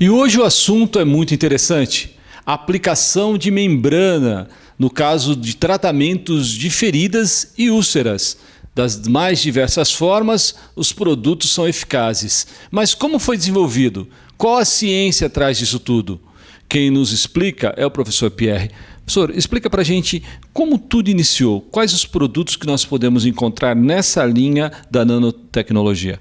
E hoje o assunto é muito interessante. A aplicação de membrana no caso de tratamentos de feridas e úlceras. Das mais diversas formas, os produtos são eficazes. Mas como foi desenvolvido? Qual a ciência atrás disso tudo? Quem nos explica é o professor Pierre. Professor, explica para a gente como tudo iniciou. Quais os produtos que nós podemos encontrar nessa linha da nanotecnologia?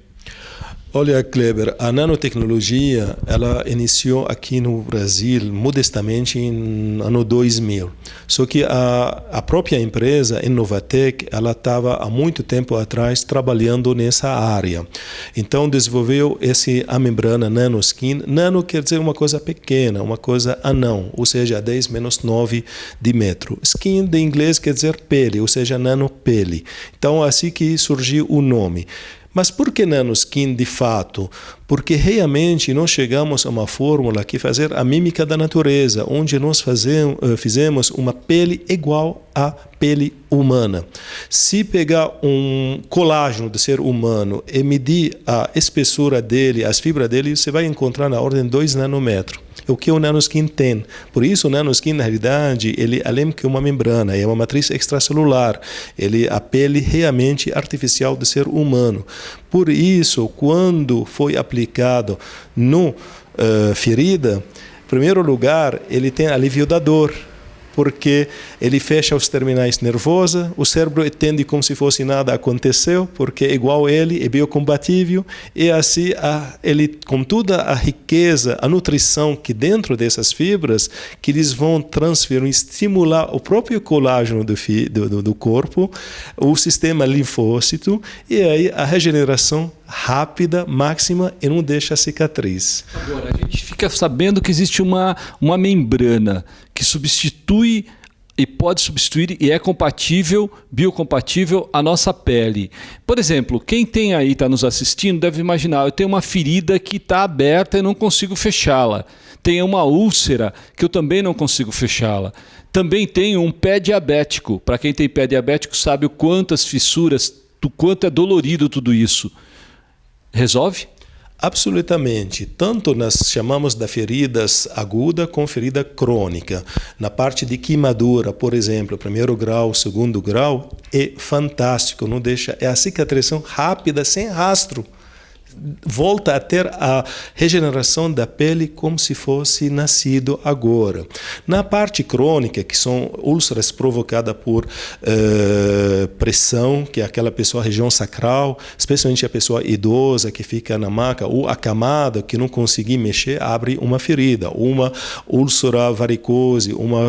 Olha, Kleber, a nanotecnologia ela iniciou aqui no Brasil modestamente no ano 2000. Só que a própria empresa, Inovatec, ela estava há muito tempo atrás trabalhando nessa área. Então desenvolveu a membrana nanoskin. Nano quer dizer uma coisa pequena, uma coisa anão, ou seja, 10-9 de metro. Skin de inglês quer dizer pele, ou seja, nanopele. Então assim que surgiu o nome. Mas por que nanoskin de fato? Porque realmente nós chegamos a uma fórmula que fazer a mímica da natureza, onde nós fizemos uma pele igual à pele humana. Se pegar um colágeno do ser humano e medir a espessura dele, as fibras dele, você vai encontrar na ordem de 2 nanômetros. O que o nanoskin tem. Por isso, o nanoskin, na realidade, ele, além que uma membrana, é uma matriz extracelular. Ele é a pele realmente artificial do ser humano. Por isso, quando foi aplicado no ferida, em primeiro lugar, ele tem alívio da dor, porque ele fecha os terminais nervosos, o cérebro entende como se fosse nada aconteceu, porque é igual a ele, é biocompatível, e assim ele, com toda a riqueza, a nutrição que dentro dessas fibras, que eles vão transferir, estimular o próprio colágeno do corpo, o sistema linfócito, e aí a regeneração rápida, máxima, e não deixa cicatriz. Agora, a gente fica sabendo que existe uma membrana que substitui e pode substituir e é compatível, biocompatível à nossa pele. Por exemplo, quem tem aí, está nos assistindo, deve imaginar, eu tenho uma ferida que está aberta e não consigo fechá-la. Tenho uma úlcera que eu também não consigo fechá-la. Também tenho um pé diabético. Para quem tem pé diabético sabe o quantas fissuras, o quanto é dolorido tudo isso. Resolve? Absolutamente. Tanto nós chamamos de feridas aguda como ferida crônica. Na parte de queimadura, por exemplo, primeiro grau, segundo grau, é fantástico. Não deixa, é a cicatrização rápida, sem rastro. Volta a ter a regeneração da pele como se fosse nascido agora. Na parte crônica, que são úlceras provocadas por pressão, que é aquela pessoa, região sacral, especialmente a pessoa idosa que fica na maca, ou acamada, que não consegue mexer, abre uma ferida, uma úlcera varicose, uma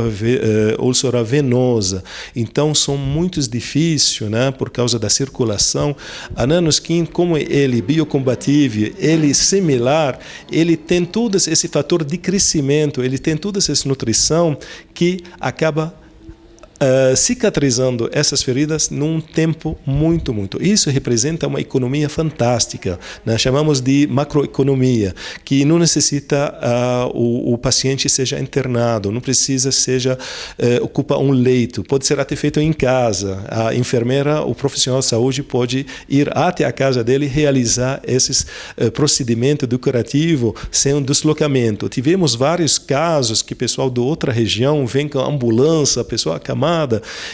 úlcera venosa. Então, são muito difíceis, né, por causa da circulação. A nanoskin, como ele biocompatível, ele similar, ele tem todo esse fator de crescimento, ele tem toda essa nutrição que acaba cicatrizando essas feridas num tempo muito. Isso representa uma economia fantástica. Nós chamamos de macroeconomia, que não necessita o paciente seja internado, não precisa ocupa um leito, pode ser até feito em casa. A enfermeira, o profissional de saúde pode ir até a casa dele e realizar esses procedimentos decorativos sem um deslocamento. Tivemos vários casos que pessoal de outra região vem com a ambulância, a pessoa acamada,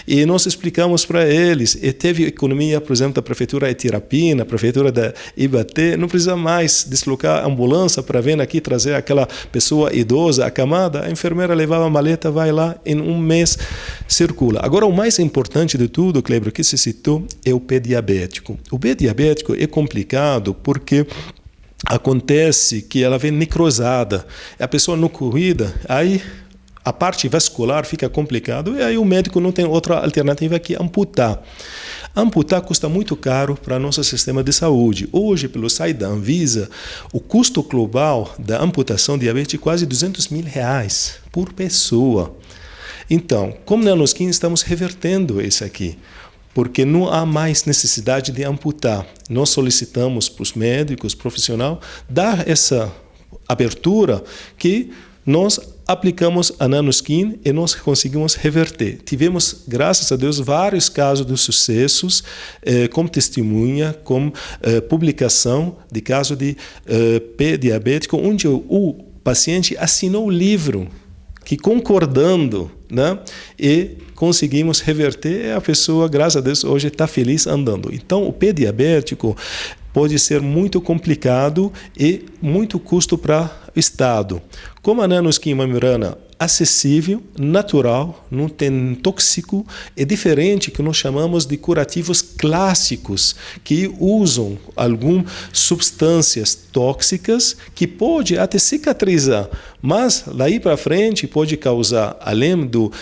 e nós explicamos para eles, e teve economia, por exemplo, da prefeitura de Tirapina, prefeitura da Ibaté, não precisa mais deslocar a ambulância para vir aqui trazer aquela pessoa idosa, acamada, a enfermeira levava a maleta, vai lá, em um mês circula. Agora, o mais importante de tudo, Kleber, que se citou, é o pé diabético. O pé diabético é complicado porque acontece que ela vem necrosada, a pessoa não cuida, aí a parte vascular fica complicado e aí o médico não tem outra alternativa que amputar. Amputar custa muito caro para nosso sistema de saúde. Hoje, pelo site da Anvisa, o custo global da amputação de diabetes é quase R$200 mil por pessoa. Então, como nanoskin, estamos revertendo isso aqui, porque não há mais necessidade de amputar. Nós solicitamos para os médicos, profissionais, dar essa abertura que nós aplicamos a nanoskin e nós conseguimos reverter. Tivemos, graças a Deus, vários casos de sucessos, como testemunha, como publicação de caso de pé diabético, onde o paciente assinou o livro, que concordando, né? E conseguimos reverter, e a pessoa, graças a Deus, hoje está feliz andando. Então, o pé diabético pode ser muito complicado e muito custo para o Estado. Como a nanoskin membrana acessível, natural, não tem tóxico, é diferente que nós chamamos de curativos clássicos, que usam algumas substâncias tóxicas que pode até cicatrizar, mas daí para frente pode causar, além do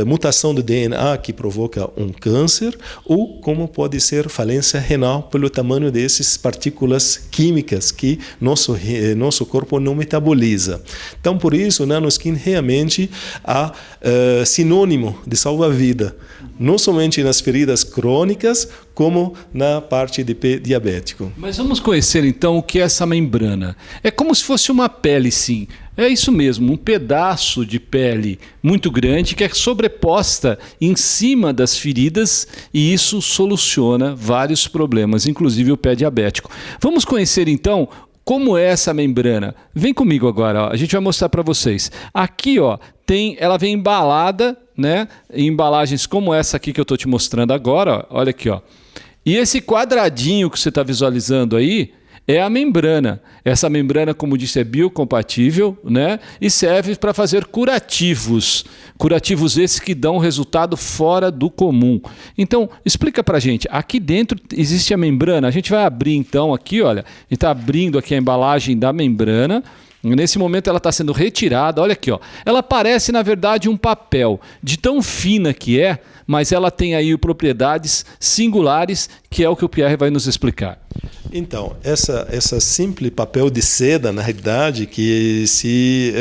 mutação do DNA que provoca um câncer, ou como pode ser falência renal pelo tamanho dessas partículas químicas que nosso corpo não metaboliza. Então, por isso, o nanoskin realmente é sinônimo de salva-vida, não somente nas feridas crônicas, como na parte de pé diabético. Mas vamos conhecer então o que é essa membrana. É como se fosse uma pele, sim. É isso mesmo, um pedaço de pele muito grande que é sobreposta em cima das feridas e isso soluciona vários problemas, inclusive o pé diabético. Vamos conhecer então como é essa membrana. Vem comigo agora, ó. A gente vai mostrar para vocês. Aqui, ó, ela vem embalada, né, em embalagens como essa aqui que eu estou te mostrando agora. Ó. Olha aqui, ó. E esse quadradinho que você está visualizando aí é a membrana. Essa membrana, como disse, é biocompatível, né? E serve para fazer curativos. Curativos esses que dão resultado fora do comum. Então, explica para a gente. Aqui dentro existe a membrana. A gente vai abrir então aqui, olha. A gente está abrindo aqui a embalagem da membrana. Nesse momento ela está sendo retirada. Olha aqui, ó. Ela parece, na verdade, um papel. De tão fina que é, mas ela tem aí propriedades singulares, que é o que o Pierre vai nos explicar. Então, essa simples papel de seda, na realidade, que se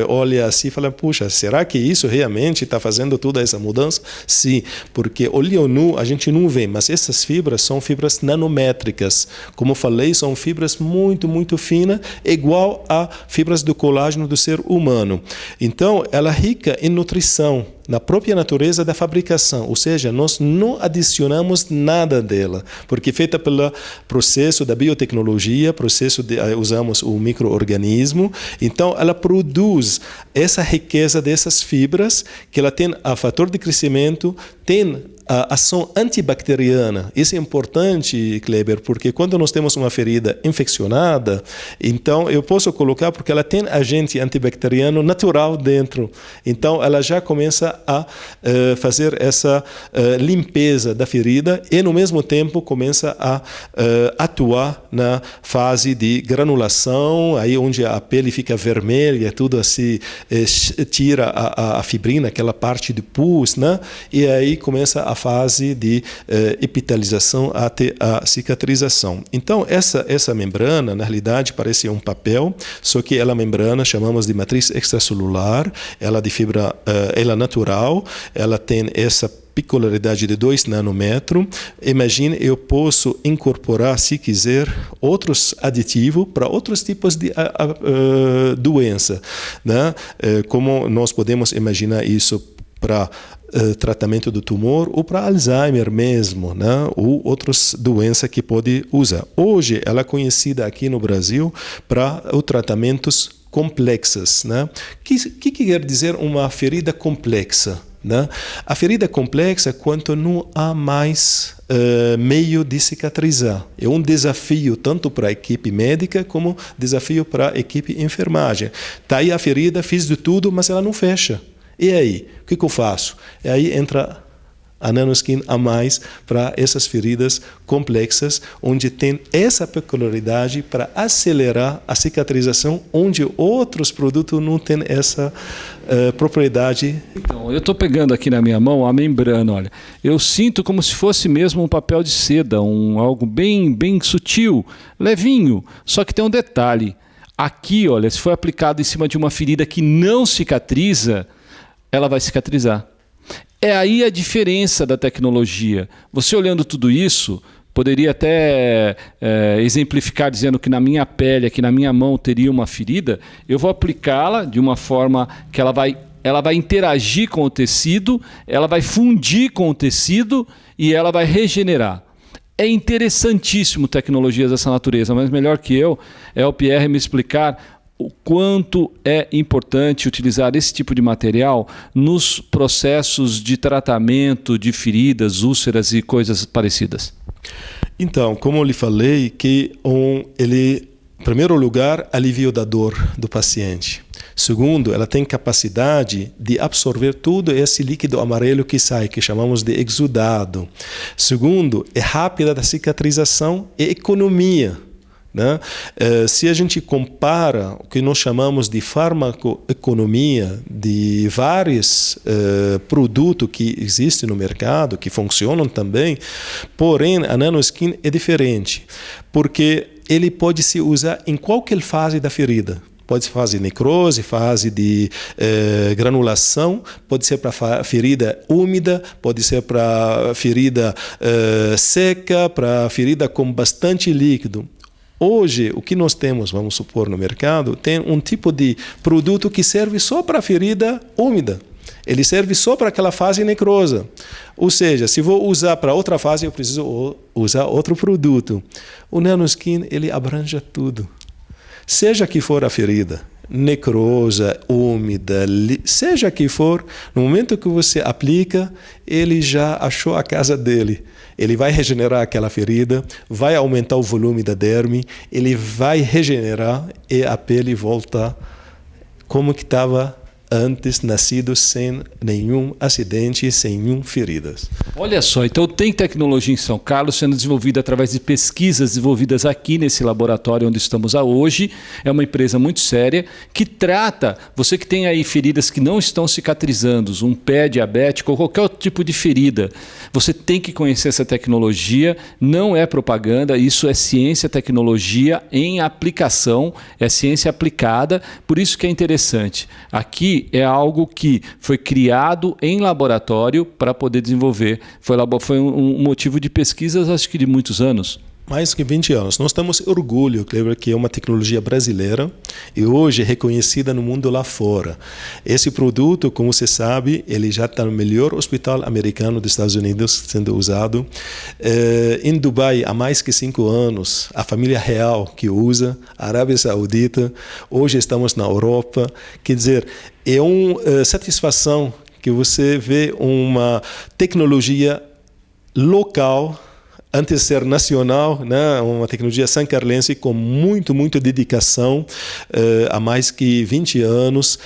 olha assim e fala, puxa, será que isso realmente está fazendo toda essa mudança? Sim, porque olho nu a gente não vê, mas essas fibras são fibras nanométricas. Como falei, são fibras muito, muito finas, igual a fibras do colágeno do ser humano. Então, ela é rica em nutrição, na própria natureza da fabricação, ou seja, nós não adicionamos nada dela, porque é feita pelo processo da biotecnologia, usamos o micro-organismo, então ela produz essa riqueza dessas fibras, que ela tem a fator de crescimento, tem a ação antibacteriana. Isso é importante, Kleber, porque quando nós temos uma ferida infeccionada, então eu posso colocar porque ela tem agente antibacteriano natural dentro. Então ela já começa a fazer essa limpeza da ferida e no mesmo tempo começa a atuar na fase de granulação, aí onde a pele fica vermelha, tudo assim, tira a fibrina, aquela parte de pus, né? E aí começa a fase de epitelização até a cicatrização. Então, essa membrana, na realidade, parece um papel, só que ela membrana, chamamos de matriz extracelular, ela de fibra, ela natural, ela tem essa peculiaridade de 2 nanômetros. Imagine, eu posso incorporar, se quiser, outros aditivos para outros tipos de doença, né? Como nós podemos imaginar isso para tratamento do tumor ou para Alzheimer mesmo, né? Ou outras doenças que pode usar. Hoje, ela é conhecida aqui no Brasil para os tratamentos complexos, né? Que quer dizer uma ferida complexa? Né? A ferida complexa é quando não há mais meio de cicatrizar. É um desafio tanto para a equipe médica como desafio para a equipe enfermagem. Está aí a ferida, fiz de tudo, mas ela não fecha. E aí? O que eu faço? E aí entra a nanoskin a mais para essas feridas complexas, onde tem essa peculiaridade para acelerar a cicatrização, onde outros produtos não têm essa propriedade. Então, eu estou pegando aqui na minha mão a membrana, olha. Eu sinto como se fosse mesmo um papel de seda, algo bem, bem sutil, levinho, só que tem um detalhe. Aqui, olha, se for aplicado em cima de uma ferida que não cicatriza, ela vai cicatrizar. É aí a diferença da tecnologia. Você olhando tudo isso, poderia até exemplificar dizendo que na minha pele, aqui na minha mão, teria uma ferida. Eu vou aplicá-la de uma forma que ela vai interagir com o tecido, ela vai fundir com o tecido e ela vai regenerar. É interessantíssimo tecnologias dessa natureza, mas melhor que eu é o Pierre me explicar o quanto é importante utilizar esse tipo de material nos processos de tratamento de feridas, úlceras e coisas parecidas? Então, como eu lhe falei, que ele, em primeiro lugar, alivia da dor do paciente. Segundo, ela tem capacidade de absorver todo esse líquido amarelo que sai, que chamamos de exudado. Segundo, é rápida da cicatrização e economia. Né? Se a gente compara o que nós chamamos de farmacoeconomia de vários produtos que existem no mercado, que funcionam também, porém a nanoskin é diferente, porque ele pode se usar em qualquer fase da ferida. Pode ser fase de necrose, fase de granulação, pode ser para ferida úmida, pode ser para ferida seca, para ferida com bastante líquido. Hoje, o que nós temos, vamos supor, no mercado, tem um tipo de produto que serve só para ferida úmida. Ele serve só para aquela fase necrosa. Ou seja, se vou usar para outra fase, eu preciso usar outro produto. O nanoskin, ele abrange tudo. Seja que for a ferida, necrosa, úmida, seja que for, no momento que você aplica, ele já achou a casa dele. Ele vai regenerar aquela ferida, vai aumentar o volume da derme, ele vai regenerar e a pele volta como que estava antes, nascido sem nenhum acidente, sem nenhum feridas. Olha só, então tem tecnologia em São Carlos sendo desenvolvida através de pesquisas desenvolvidas aqui nesse laboratório onde estamos hoje. É uma empresa muito séria que trata, você que tem aí feridas que não estão cicatrizando, um pé diabético ou qualquer outro tipo de ferida, você tem que conhecer essa tecnologia, não é propaganda, isso é ciência, tecnologia em aplicação, é ciência aplicada, por isso que é interessante. Aqui é algo que foi criado em laboratório para poder desenvolver. Foi um motivo de pesquisas, acho que de muitos anos. Mais que 20 anos. Nós temos orgulho, Kleber, que é uma tecnologia brasileira e hoje reconhecida no mundo lá fora. Esse produto, como você sabe, ele já está no melhor hospital americano dos Estados Unidos sendo usado. Em Dubai, há mais que 5 anos, a família real que usa, a Arábia Saudita, hoje estamos na Europa. Quer dizer, é uma satisfação que você vê uma tecnologia local, antes de ser nacional, né, uma tecnologia sancarlense com muita dedicação, há mais que 20 anos,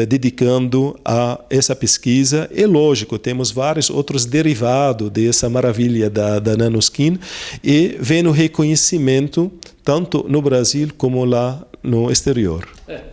dedicando a essa pesquisa. E, lógico, temos vários outros derivados dessa maravilha da nanoskin e vem o reconhecimento tanto no Brasil como lá no exterior.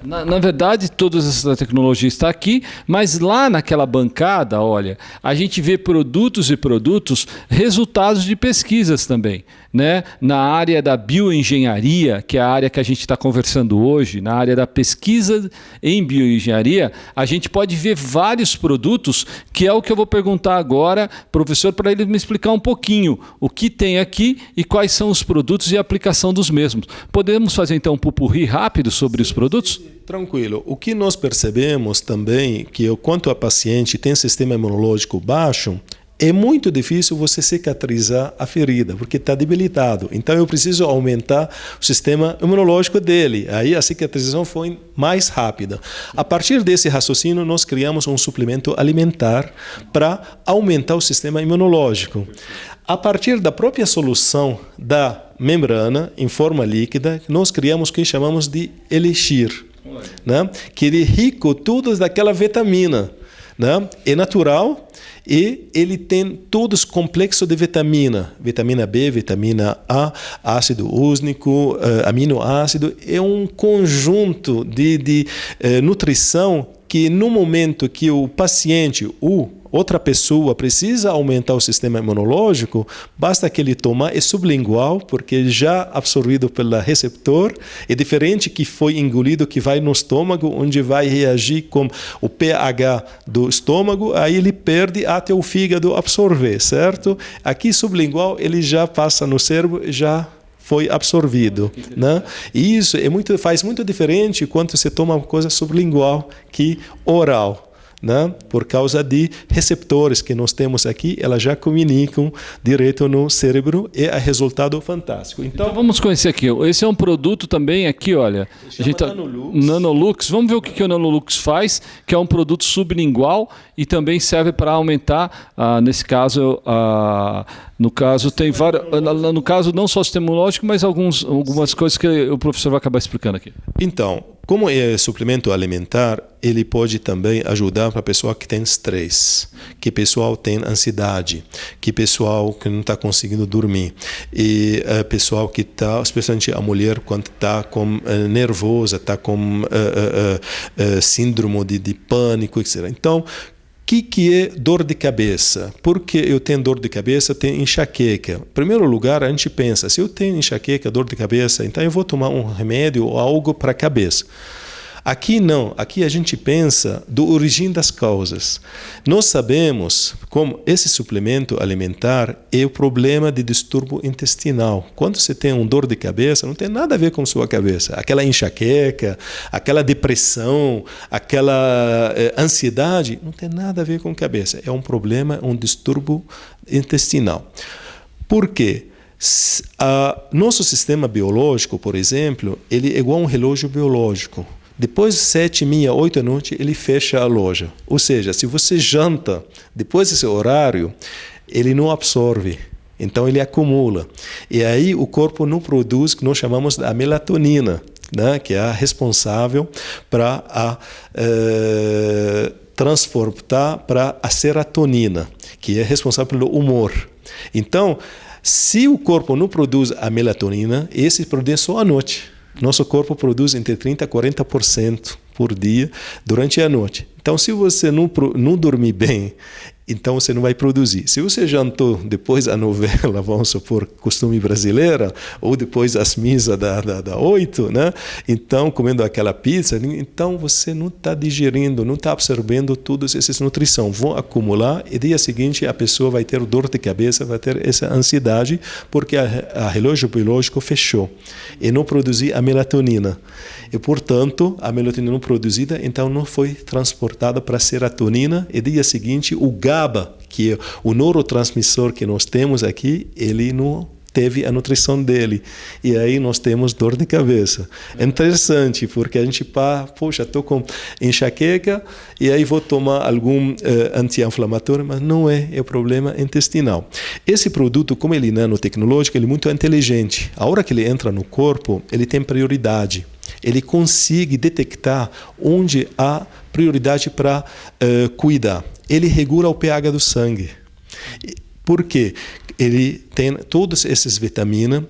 Na verdade, toda essa tecnologia está aqui, mas lá naquela bancada, olha, a gente vê produtos e produtos, resultados de pesquisas também, né? Na área da bioengenharia, que é a área que a gente está conversando hoje, na área da pesquisa em bioengenharia, a gente pode ver vários produtos, que é o que eu vou perguntar agora, professor, para ele me explicar um pouquinho o que tem aqui e quais são os produtos e a aplicação dos mesmos. Podemos fazer então um pupurri rápido sobre os produtos? Tranquilo. O que nós percebemos também que quanto a paciente tem sistema imunológico baixo, é muito difícil você cicatrizar a ferida, porque está debilitado. Então eu preciso aumentar o sistema imunológico dele. Aí a cicatrização foi mais rápida. A partir desse raciocínio, nós criamos um suplemento alimentar para aumentar o sistema imunológico. A partir da própria solução da membrana em forma líquida, nós criamos o que chamamos de elixir, né? Que ele é rico todas daquela vitamina, né? É natural e ele tem todos os complexos de vitamina B, vitamina A, ácido úrico, aminoácido. É um conjunto de nutrição que no momento que o paciente, outra pessoa precisa aumentar o sistema imunológico, basta que ele tome, é sublingual, porque já absorvido pelo receptor, é diferente que foi engolido, que vai no estômago, onde vai reagir com o pH do estômago, aí ele perde até o fígado absorver, certo? Aqui sublingual, ele já passa no cérebro, já foi absorvido, né? E isso faz muito diferente quando você toma uma coisa sublingual que oral. né? Por causa de receptores que nós temos aqui, elas já comunicam direto no cérebro e é resultado fantástico. Então vamos conhecer aqui. Esse é um produto também aqui, olha. A gente Nanolux. Vamos ver o que o Nanolux faz, que é um produto sublingual e também serve para aumentar, nesse caso, no caso tem várias, no caso não só o sistema imunológico, mas algumas coisas que o professor vai acabar explicando aqui. Então, como é suplemento alimentar, ele pode também ajudar para a pessoa que tem estresse, que pessoal tem ansiedade, que pessoal que não está conseguindo dormir, e pessoal que está, especialmente a mulher, quando está nervosa, está com síndrome de pânico, etc. Então, o que é dor de cabeça? Porque eu tenho dor de cabeça, tenho enxaqueca. Em primeiro lugar, a gente pensa, se eu tenho enxaqueca, dor de cabeça, então eu vou tomar um remédio ou algo para a cabeça. Aqui não, aqui a gente pensa da origem das causas. Nós sabemos como esse suplemento alimentar é o problema de distúrbio intestinal. Quando você tem uma dor de cabeça, não tem nada a ver com sua cabeça. Aquela enxaqueca, aquela depressão, aquela ansiedade, não tem nada a ver com a cabeça. É um problema, um distúrbio intestinal. Por quê? Nosso sistema biológico, por exemplo, ele é igual a um relógio biológico. Depois de 7, meia, 8 da noite, ele fecha a loja. Ou seja, se você janta depois desse horário, ele não absorve. Então, ele acumula. E aí, o corpo não produz o que nós chamamos de melatonina, né? Que é a responsável para transportar para a serotonina, que é responsável pelo humor. Então, se o corpo não produz a melatonina, esse produz só à noite. Nosso corpo produz entre 30% a 40% por dia durante a noite. Então, se você não dormir bem, então você não vai produzir. Se você jantou depois da novela, vamos supor, Costume Brasileira, ou depois das missas da 8, né? Então, comendo aquela pizza, então você não está digerindo, não está absorvendo todas essas nutrições. Vão acumular e dia seguinte a pessoa vai ter dor de cabeça, vai ter essa ansiedade, porque a relógio biológico fechou e não produziu a melatonina. E, portanto, a melatonina não produzida, então não foi transportada para a serotonina e dia seguinte o GABA, que é o neurotransmissor que nós temos aqui, ele não teve a nutrição dele. E aí nós temos dor de cabeça. É interessante, porque a gente poxa, estou com enxaqueca e aí vou tomar algum anti-inflamatório, mas não é o problema intestinal. Esse produto, como ele é nanotecnológico, ele é muito inteligente. A hora que ele entra no corpo, ele tem prioridade. Ele consegue detectar onde há prioridade para cuidar. Ele regula o pH do sangue. Por quê? Ele tem todas essas vitaminas.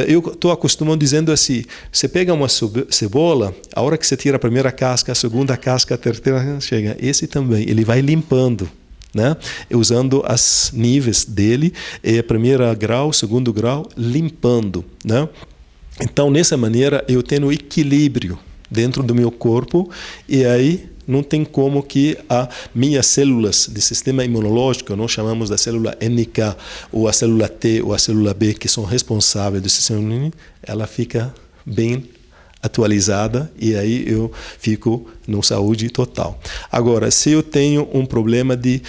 Eu estou acostumado dizendo assim, você pega uma cebola, a hora que você tira a primeira casca, a segunda casca, a terceira chega. Esse também, ele vai limpando, né? Usando os níveis dele, primeiro grau, segundo grau, limpando, né? Então, nessa maneira, eu tenho equilíbrio dentro do meu corpo e aí não tem como que as minhas células do sistema imunológico, nós chamamos da célula NK, ou a célula T, ou a célula B, que são responsáveis do sistema imunológico, ela fica bem atualizada e aí eu fico no saúde total. Agora, se eu tenho um problema de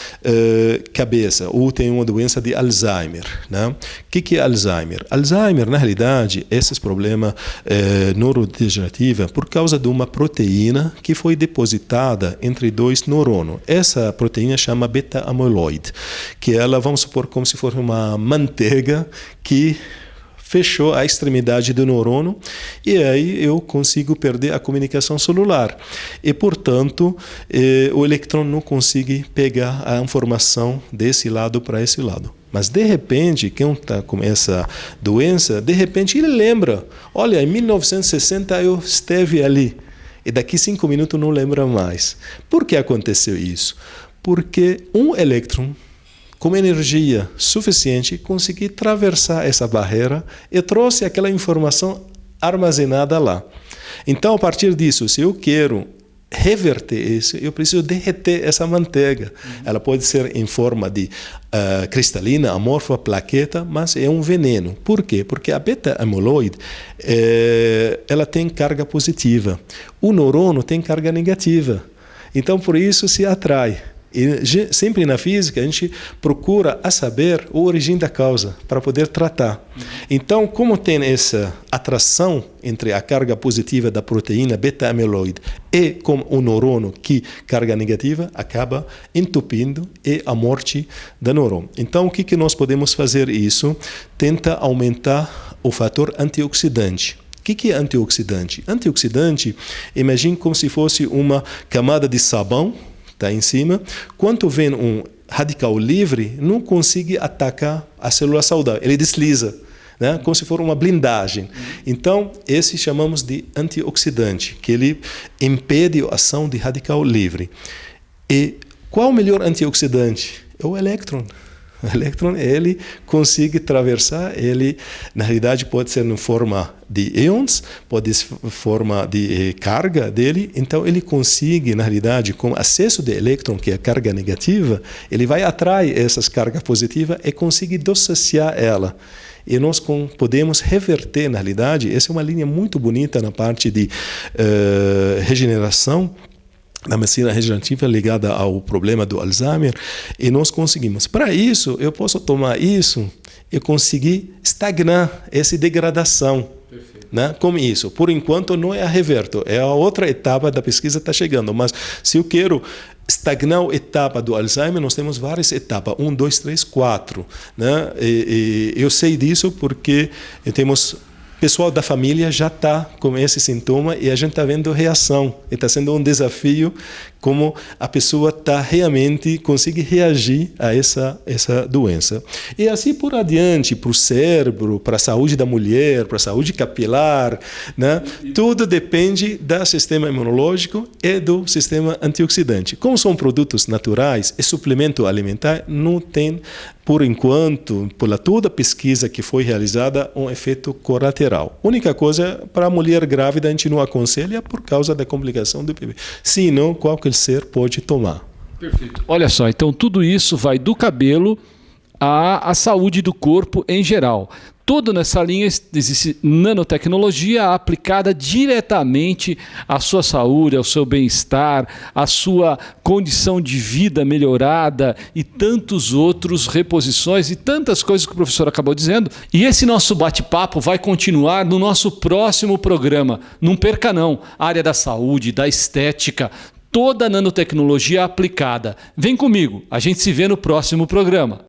cabeça ou tenho uma doença de Alzheimer, né? O que é Alzheimer? Alzheimer, na realidade, esses problemas neurodegenerativos por causa de uma proteína que foi depositada entre dois neurônios. Essa proteína chama beta-amiloide, que ela, vamos supor, como se fosse uma manteiga que fechou a extremidade do neurônio e aí eu consigo perder a comunicação celular. E, portanto, o elétron não consegue pegar a informação desse lado para esse lado. Mas, de repente, quem está com essa doença, de repente ele lembra. Olha, em 1960 eu esteve ali. E daqui 5 minutos não lembra mais. Por que aconteceu isso? Porque um elétron com energia suficiente, consegui atravessar essa barreira e trouxe aquela informação armazenada lá. Então, a partir disso, se eu quero reverter isso, eu preciso derreter essa manteiga. Ela pode ser em forma de cristalina, amorfa, plaqueta, mas é um veneno. Por quê? Porque a beta-amiloide ela tem carga positiva. O neurônio tem carga negativa. Então, por isso se atrai. E sempre na física a gente procura a saber a origem da causa para poder tratar. Então, como tem essa atração entre a carga positiva da proteína beta-amiloide e com o neurônio que carga negativa acaba entupindo e a morte da neurônio. Então, o que nós podemos fazer isso? Tenta aumentar o fator antioxidante. O que é antioxidante? Antioxidante, imagine como se fosse uma camada de sabão, está em cima. Quando vem um radical livre, não consegue atacar a célula saudável, ele desliza, né? Como se fosse uma blindagem. Então, esse chamamos de antioxidante, que ele impede a ação de radical livre. E qual o melhor antioxidante? É o elétron. O elétron, ele consegue atravessar, ele, na realidade, pode ser em forma de íons, pode ser em forma de carga dele, então ele consegue, na realidade, com acesso de elétron, que é a carga negativa, ele vai atrair essas cargas positivas e consegue dissociar ela. E nós podemos reverter, na realidade, essa é uma linha muito bonita na parte de regeneração, na medicina regenerativa ligada ao problema do Alzheimer, e nós conseguimos. Para isso, eu posso tomar isso e conseguir estagnar essa degradação. Né? Como isso? Por enquanto não é a reverto, é a outra etapa da pesquisa que está chegando, mas se eu quero estagnar a etapa do Alzheimer, nós temos várias etapas, 1, 2, 3, 4. Né? E eu sei disso porque temos... O pessoal da família já está com esse sintoma e a gente está vendo reação. Está sendo um desafio como a pessoa está realmente consegue reagir a essa doença. E assim por adiante, para o cérebro, para a saúde da mulher, para a saúde capilar, né? Tudo depende do sistema imunológico e do sistema antioxidante. Como são produtos naturais e suplemento alimentar, não tem, por enquanto, por toda a pesquisa que foi realizada, um efeito colateral. A única coisa, para a mulher grávida, a gente não aconselha por causa da complicação do bebê. Se não, qualquer ser pode tomar. Perfeito. Olha só, então tudo isso vai do cabelo à saúde do corpo em geral. Toda nessa linha existe nanotecnologia aplicada diretamente à sua saúde, ao seu bem-estar, à sua condição de vida melhorada e tantos outros reposições e tantas coisas que o professor acabou dizendo. E esse nosso bate-papo vai continuar no nosso próximo programa. Não perca não, área da saúde, da estética, toda a nanotecnologia aplicada. Vem comigo, a gente se vê no próximo programa.